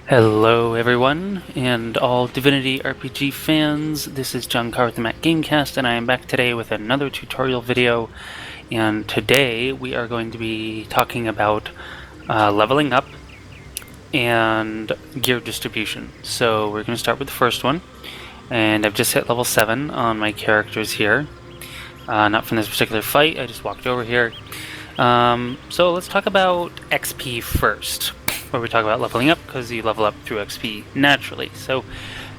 Hello everyone, and all Divinity RPG fans. This is John Carr with the Mac Gamecast, and I am back today with another tutorial video. And today we are going to be talking about leveling up and gear distribution. So we're going to start with the first one, and I've just hit level 7 on my characters here. Not from this particular fight, I just walked over here. So let's talk about XP first, where we talk about leveling up, because you level up through XP naturally. So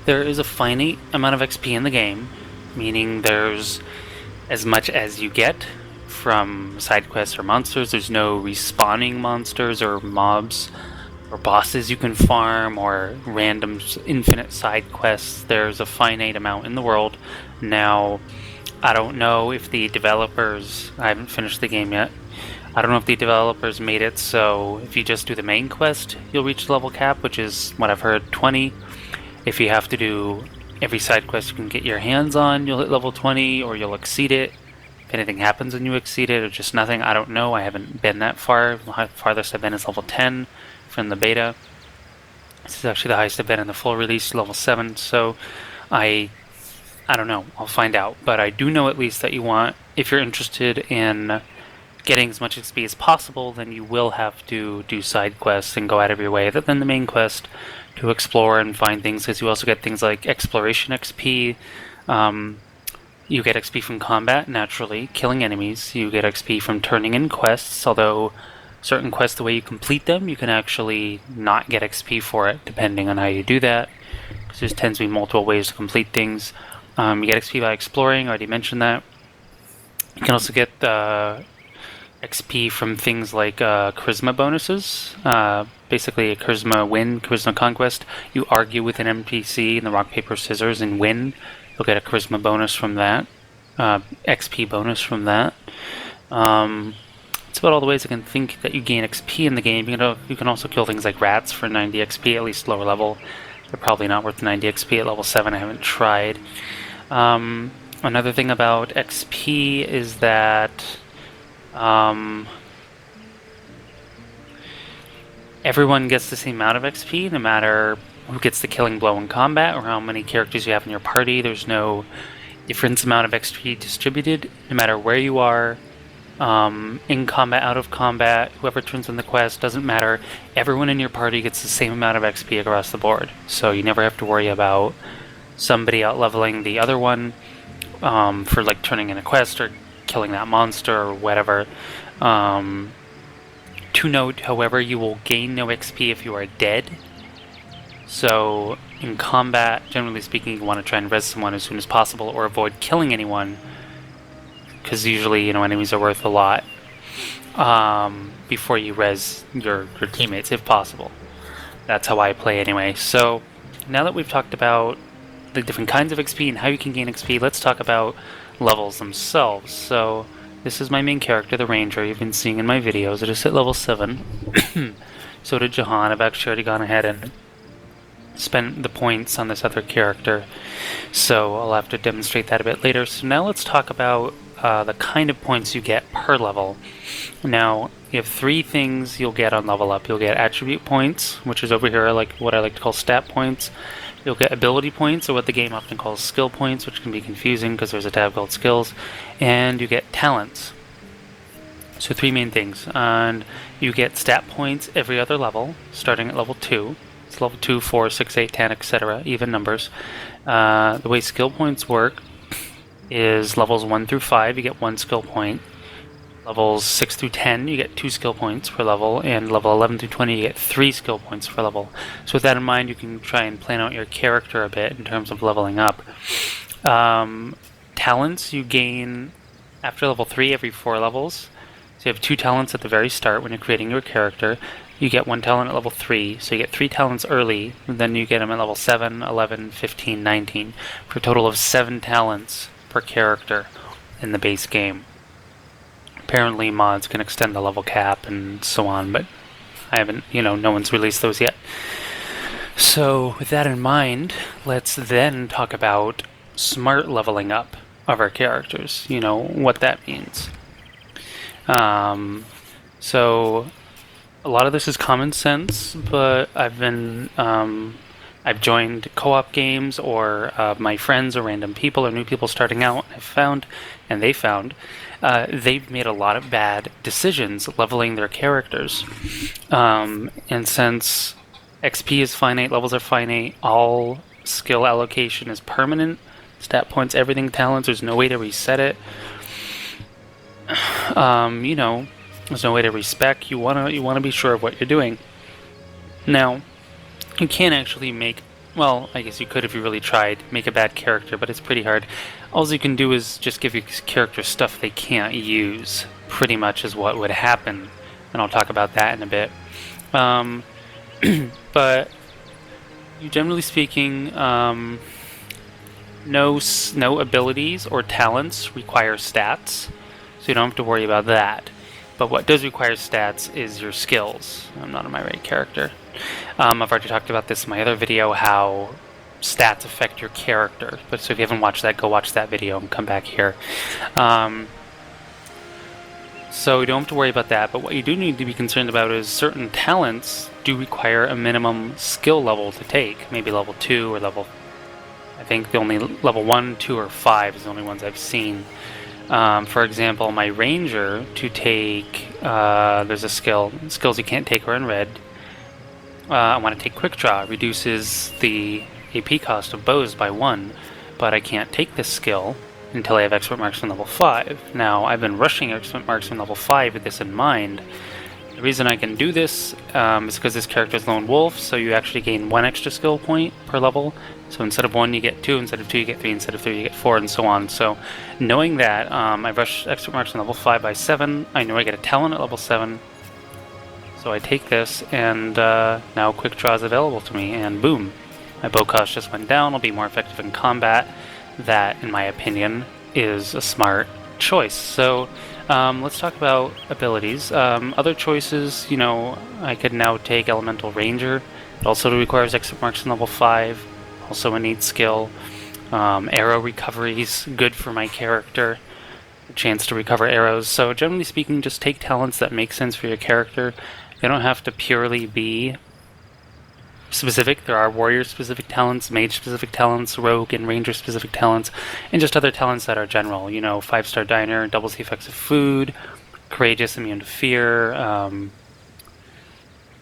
there is a finite amount of XP in the game, meaning there's as much as you get from side quests or monsters. There's no respawning monsters or mobs or bosses you can farm or random infinite side quests. There's a finite amount in the world. Now, I don't know if the developers, I haven't finished the game yet, I don't know if the developers made it so if you just do the main quest, you'll reach the level cap, which is what I've heard, 20. If you have to do every side quest you can get your hands on, you'll hit level 20, or you'll exceed it. If anything happens when you exceed it, or just nothing, I don't know. I haven't been that far. The farthest I've been is level 10 from the beta. This is actually the highest I've been in the full release, level 7, so I don't know. I'll find out. But I do know at least that you want, if you're interested in getting as much XP as possible, then you will have to do side quests and go out of your way other than the main quest to explore and find things, because you also get things like exploration XP. You get XP from combat, naturally, killing enemies. You get XP from turning in quests, although certain quests, the way you complete them, you can actually not get XP for it, depending on how you do that, because there tends to be multiple ways to complete things. You get XP by exploring, I already mentioned that. You can also get XP from things like charisma bonuses. Basically, a charisma win, charisma conquest. You argue with an NPC in the rock, paper, scissors and win. You'll get a charisma bonus from that. XP bonus from that. It's about all the ways I can think that you gain XP in the game. You can also kill things like rats for 90 XP, at least lower level. They're probably not worth 90 XP at level 7. I haven't tried. Another thing about XP is that everyone gets the same amount of XP, no matter who gets the killing blow in combat or how many characters you have in your party. There's no different amount of XP distributed, no matter where you are, in combat, out of combat, whoever turns in the quest, doesn't matter. Everyone in your party gets the same amount of XP across the board, so you never have to worry about somebody out leveling the other one for like turning in a quest or killing that monster or whatever. To note, however, you will gain no XP if you are dead. So in combat, generally speaking, you want to try and res someone as soon as possible or avoid killing anyone, because usually, enemies are worth a lot before you res your teammates, if possible. That's how I play anyway. So now that we've talked about the different kinds of XP and how you can gain XP, let's talk about levels themselves. So this is my main character, the Ranger, you've been seeing in my videos. I just hit level 7. So did Jahan. I've actually already gone ahead and spent the points on this other character, so I'll have to demonstrate that a bit later. So now let's talk about the kind of points you get per level. Now, you have 3 things you'll get on level up. You'll get attribute points, which is over here, like what I like to call stat points. You'll get ability points, or what the game often calls skill points, which can be confusing because there's a tab called skills. And you get talents. So 3 main things. And you get stat points every other level, starting at level 2. It's level 2, 4, 6, 8, 10, etc., even numbers. The way skill points work is levels 1 through 5, you get 1 skill point. Levels 6 through 10, you get 2 skill points per level, and level 11 through 20, you get 3 skill points per level. So with that in mind, you can try and plan out your character a bit in terms of leveling up. Talents you gain after level 3 every 4 levels. So you have 2 talents at the very start when you're creating your character. You get 1 talent at level 3, so you get 3 talents early, and then you get them at level 7, 11, 15, 19, for a total of 7 talents per character in the base game. Apparently mods can extend the level cap and so on, but I haven't, no one's released those yet. So with that in mind, let's then talk about smart leveling up of our characters, what that means. So A lot of this is common sense, but I've joined co-op games, or my friends or random people or new people starting out. They found they've made a lot of bad decisions leveling their characters. And since XP is finite, levels are finite, all skill allocation is permanent, stat points, everything, talents, there's no way to reset it. There's no way to respec. You wanna be sure of what you're doing. Now, you can't actually make, well, I guess you could if you really tried, make a bad character, but it's pretty hard. All you can do is just give your character stuff they can't use, pretty much is what would happen, and I'll talk about that in a bit. But generally speaking, no abilities or talents require stats, so you don't have to worry about that. But what does require stats is your skills. I'm not on my right character. I've already talked about this in my other video, how stats affect your character. But so if you haven't watched that, go watch that video and come back here. So you don't have to worry about that. But what you do need to be concerned about is certain talents do require a minimum skill level to take. Maybe level 2 or level... I think the only level 1, 2, or 5 is the only ones I've seen. For example, my ranger, to take, there's a skills you can't take are in red. I want to take quick draw, reduces the AP cost of bows by 1, but I can't take this skill until I have expert marksman level 5. Now, I've been rushing expert marksman level 5 with this in mind. The reason I can do this is because this character is lone wolf, so you actually gain 1 extra skill point per level. So instead of 1 you get 2, instead of 2 you get 3, instead of 3 you get 4, and so on. So knowing that, I rush expert marksman level 5 by 7, I know I get a talent at level 7. So I take this, and now quick draw is available to me, and boom. My bow cost just went down, I'll be more effective in combat. That, in my opinion, is a smart choice. So let's talk about abilities. Other choices, I could now take Elemental Ranger. It also requires expert marksman level 5. Also a neat skill. Arrow recovery's good for my character. A chance to recover arrows. So generally speaking, just take talents that make sense for your character. They don't have to purely be specific. There are warrior-specific talents, mage-specific talents, rogue and ranger-specific talents, and just other talents that are general. 5-star diner, doubles the effects of food, courageous, immune to fear,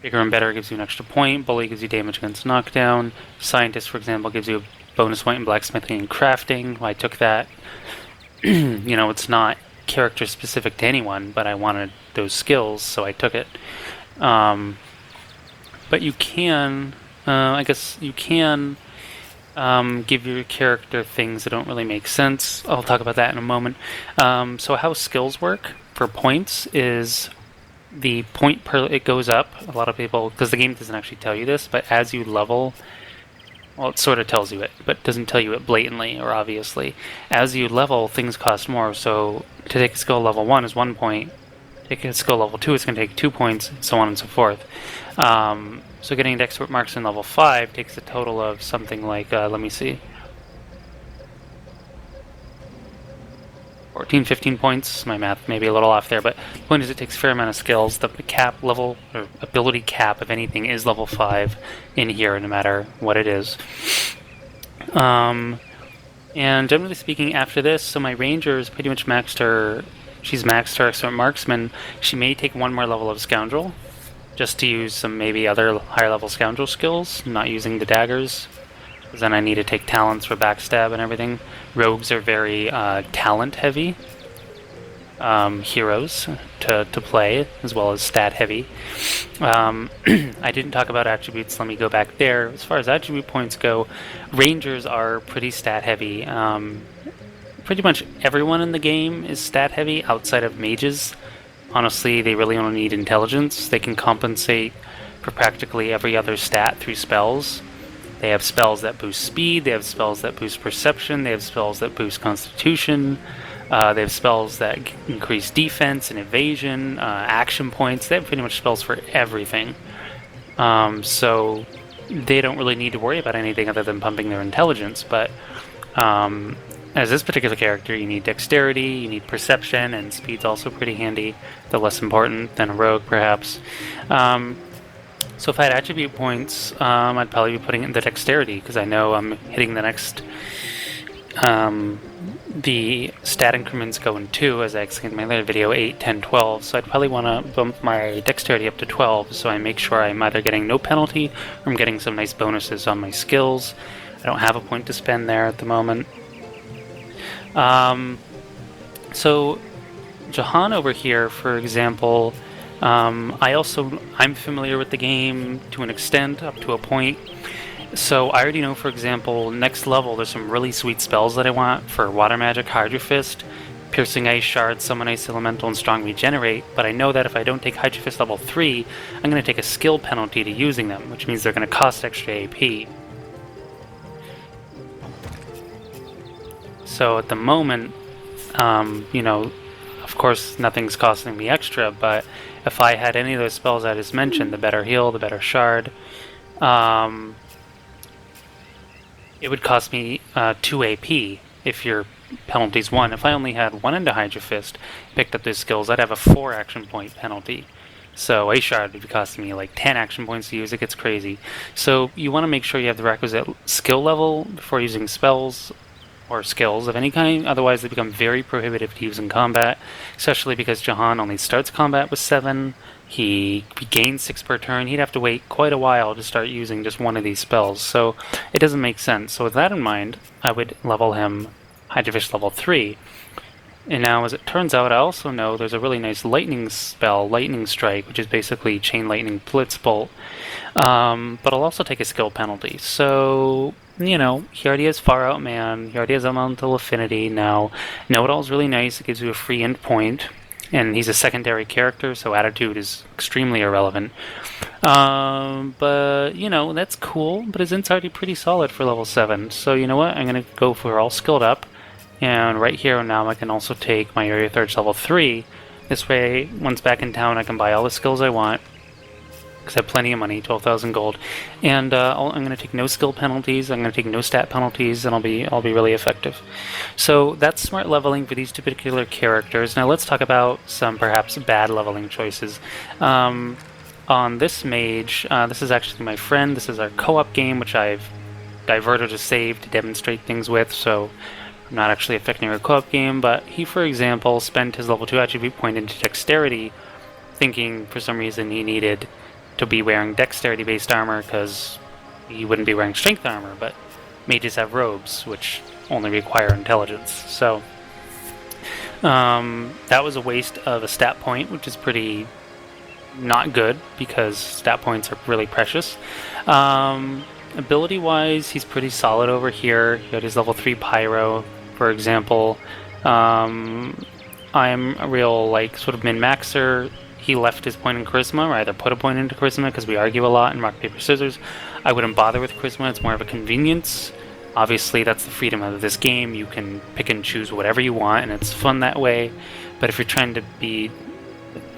bigger and better gives you an extra point, bully gives you damage against knockdown, scientist, for example, gives you a bonus point in blacksmithing and crafting. Well, I took that. It's not character-specific to anyone, but I wanted those skills, so I took it. But you can, give your character things that don't really make sense. I'll talk about that in a moment. So how skills work for points is the point it goes up. A lot of people, because the game doesn't actually tell you this, but as you level, well, it sort of tells you it, but doesn't tell you it blatantly or obviously. As you level, things cost more. So to take a skill level 1 is 1 point. Take a skill level 2, it's going to take 2 points, so on and so forth. So getting into expert marksman level 5 takes a total of something like, let me see, 14, 15 points. My math may be a little off there, but the point is it takes a fair amount of skills. The cap level, or ability cap of anything, is level 5 in here, no matter what it is. And generally speaking, after this, so my ranger is pretty much maxed her. She's maxed her expert marksman. She may take 1 more level of scoundrel, just to use some maybe other higher level scoundrel skills, not using the daggers, because then I need to take talents for backstab and everything. Rogues are very talent heavy heroes to play, as well as stat heavy. I didn't talk about attributes, let me go back there. As far as attribute points go, rangers are pretty stat heavy. Pretty much everyone in the game is stat heavy outside of mages. Honestly, they really only need intelligence. They can compensate for practically every other stat through spells. They have spells that boost speed, they have spells that boost perception, they have spells that boost constitution, they have spells that increase defense and evasion, action points. They have pretty much spells for everything. So they don't really need to worry about anything other than pumping their intelligence, but as this particular character, you need dexterity, you need perception, and speed's also pretty handy, though less important than a rogue, perhaps. So if I had attribute points, I'd probably be putting it in the dexterity, because I know I'm hitting the next... the stat increments go in 2, as I explained in my other video, 8, 10, 12, so I'd probably want to bump my dexterity up to 12, so I make sure I'm either getting no penalty, or I'm getting some nice bonuses on my skills. I don't have a point to spend there at the moment. So Jahan over here, for example, I'm familiar with the game to an extent, up to a point. So I already know, for example, next level there's some really sweet spells that I want for Water Magic, Hydro Fist, Piercing Ice Shard, Summon Ice Elemental, and Strong Regenerate, but I know that if I don't take Hydro Fist level 3, I'm going to take a skill penalty to using them, which means they're going to cost extra AP. So at the moment, of course nothing's costing me extra, but if I had any of those spells I just mentioned, the Better Heal, the Better Shard, it would cost me 2 AP if your penalty's 1. If I only had 1 into Hydro Fist, picked up those skills, I'd have a 4 action point penalty. So Ice Shard would be costing me like 10 action points to use. It gets crazy. So you want to make sure you have the requisite skill level before using spells or skills of any kind, otherwise they become very prohibitive to use in combat, especially because Jahan only starts combat with 7, he gains 6 per turn, he'd have to wait quite a while to start using just one of these spells, so it doesn't make sense. So with that in mind, I would level him Hydro Fist level 3. And now, as it turns out, I also know there's a really nice lightning spell, Lightning Strike, which is basically Chain Lightning Blitzbolt, but I'll also take a skill penalty, so... he already has Far Out Man, he already has Elemental Affinity. Now, Know-It-All is really nice, it gives you a free end point, and he's a secondary character, so Attitude is extremely irrelevant. But, that's cool, but his int's already pretty solid for level 7, so you know what, I'm going to go for all skilled up, and right here now I can also take my Area Third level 3. This way, once back in town, I can buy all the skills I want, because I have plenty of money, 12,000 gold, and I'm going to take no skill penalties, I'm going to take no stat penalties, and I'll be really effective. So that's smart leveling for these two particular characters. Now let's talk about some perhaps bad leveling choices. On this mage, this is actually my friend, this is our co-op game, which I've diverted a save to demonstrate things with, so I'm not actually affecting our co-op game, but he, for example, spent his level 2 attribute point into Dexterity, thinking for some reason he needed to be wearing dexterity-based armor because he wouldn't be wearing strength armor, but mages have robes, which only require intelligence. So that was a waste of a stat point, which is pretty not good because stat points are really precious. Ability-wise, he's pretty solid over here. He had his level 3 Pyro, for example. I'm a real sort of min-maxer. He left his point in Charisma, or either put a point into Charisma, because we argue a lot in Rock, Paper, Scissors. I wouldn't bother with Charisma, it's more of a convenience. Obviously, that's the freedom of this game. You can pick and choose whatever you want, and it's fun that way. But if you're trying to be,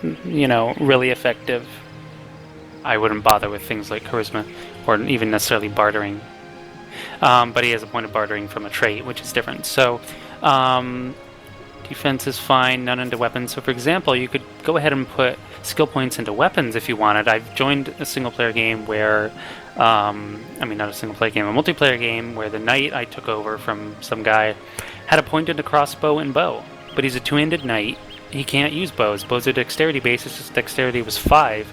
really effective, I wouldn't bother with things like Charisma, or even necessarily bartering. But he has a point of bartering from a trait, which is different. So, defense is fine, none into weapons. So for example, you could go ahead and put skill points into weapons if you wanted. I've joined a single-player game where, not a single-player game, a multiplayer game where the knight I took over from some guy had a point into crossbow and bow. But he's a two-handed knight, he can't use bows. Bows are dexterity-based, his dexterity was 5.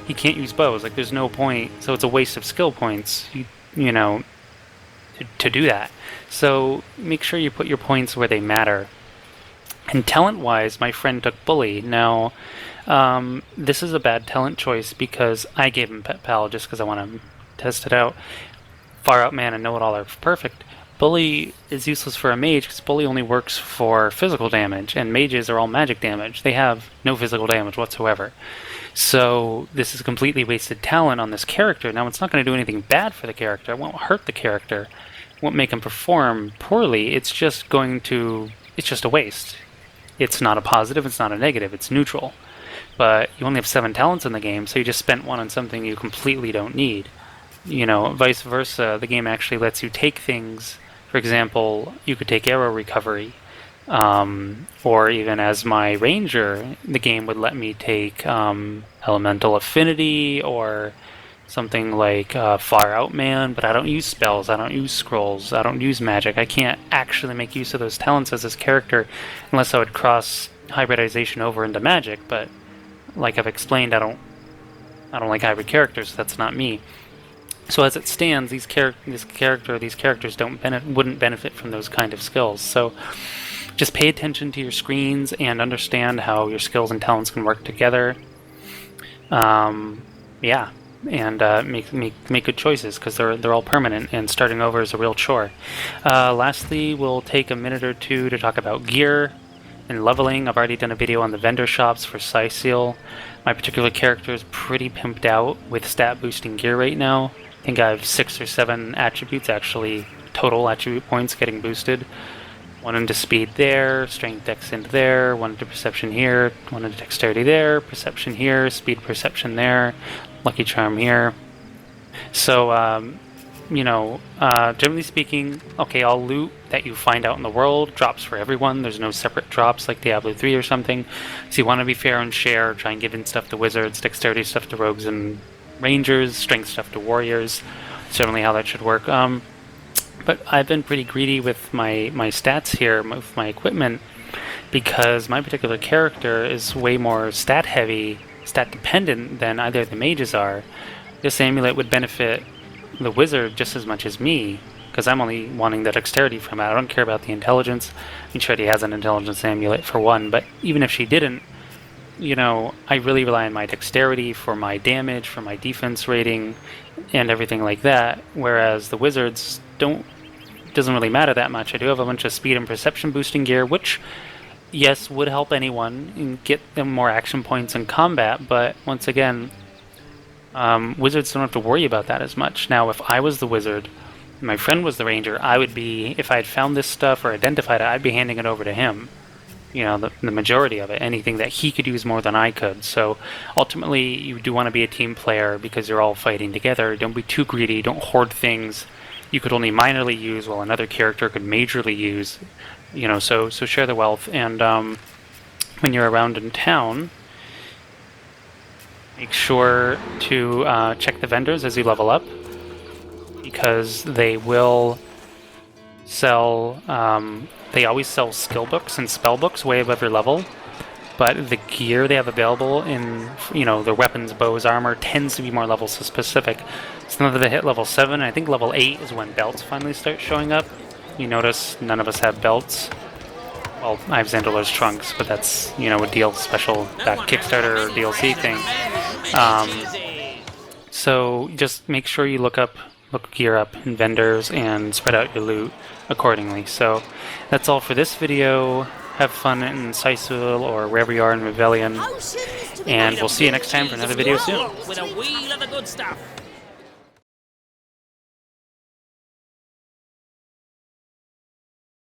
He can't use bows, there's no point, so it's a waste of skill points, to do that. So make sure you put your points where they matter. And talent-wise, my friend took Bully. Now, this is a bad talent choice because I gave him Pet Pal just because I want to test it out. Far Out Man and Know-It-All are perfect. Bully is useless for a mage because Bully only works for physical damage, and mages are all magic damage. They have no physical damage whatsoever. So this is completely wasted talent on this character. Now, it's not going to do anything bad for the character. It won't hurt the character. It won't make him perform poorly. It's just a waste. It's not a positive, it's not a negative, it's neutral. But you only have 7 talents in the game, so you just spent 1 on something you completely don't need. Vice versa, the game actually lets you take things For example, you could take arrow recovery, or even as my ranger, the game would let me take elemental affinity or something like Far Out Man, but I don't use spells, I don't use scrolls, I don't use magic. I can't actually make use of those talents as this character unless I would cross hybridization over into magic, but like I've explained, I don't like hybrid characters, so that's not me. So as it stands, these characters wouldn't benefit from those kind of skills. So just pay attention to your screens and understand how your skills and talents can work together. Yeah, and make good choices, because they're all permanent, and starting over is a real chore. Lastly, we'll take a minute or two to talk about gear and leveling. I've already done a video on the vendor shops for Cyseal. My particular character is pretty pimped out with stat boosting gear right now. I think I have 6 or 7 attributes, actually, total attribute points getting boosted. 1 into speed there, strength dex into there, 1 into perception here, 1 into dexterity there, perception here, speed perception there, lucky charm here. So, generally speaking, okay, all loot that you find out in the world drops for everyone. There's no separate drops like Diablo 3 or something. So you want to be fair and share, try and give in stuff to wizards, dexterity stuff to rogues and rangers, strength stuff to warriors. Certainly how that should work. But I've been pretty greedy with my stats here, with my equipment, because my particular character is way more stat heavy, stat dependent than either of the mages are. This amulet would benefit the wizard just as much as me, because I'm only wanting the dexterity from it. I don't care about the intelligence. I mean, sure, he has an intelligence amulet for 1, but even if she didn't, I really rely on my dexterity for my damage, for my defense rating, and everything like that, whereas the wizards doesn't really matter that much. I do have a bunch of speed and perception boosting gear, which, yes, would help anyone and get them more action points in combat, but once again, wizards don't have to worry about that as much. Now, if I was the wizard, and my friend was the ranger, if I had found this stuff or identified it, I'd be handing it over to him. The majority of it, anything that he could use more than I could. So ultimately, you do want to be a team player because you're all fighting together. Don't be too greedy. Don't hoard things you could only minorly use while another character could majorly use. So share the wealth. And when you're around in town, make sure to check the vendors as you level up, because they will sell. They always sell skill books and spell books way above your level, but the gear they have available in, their weapons, bows, armor, tends to be more level specific. So now that they hit level 7, I think level 8 is when belts finally start showing up. You notice none of us have belts. Well, I have Xandalar's trunks, but that's, a deal special, that Kickstarter DLC thing. So just make sure you look gear up in vendors and spread out your loot accordingly. So that's all for this video. Have fun in Cyseal or wherever you are in Rebellion, and we'll see you next time for another video soon. With a wheel of the good stuff.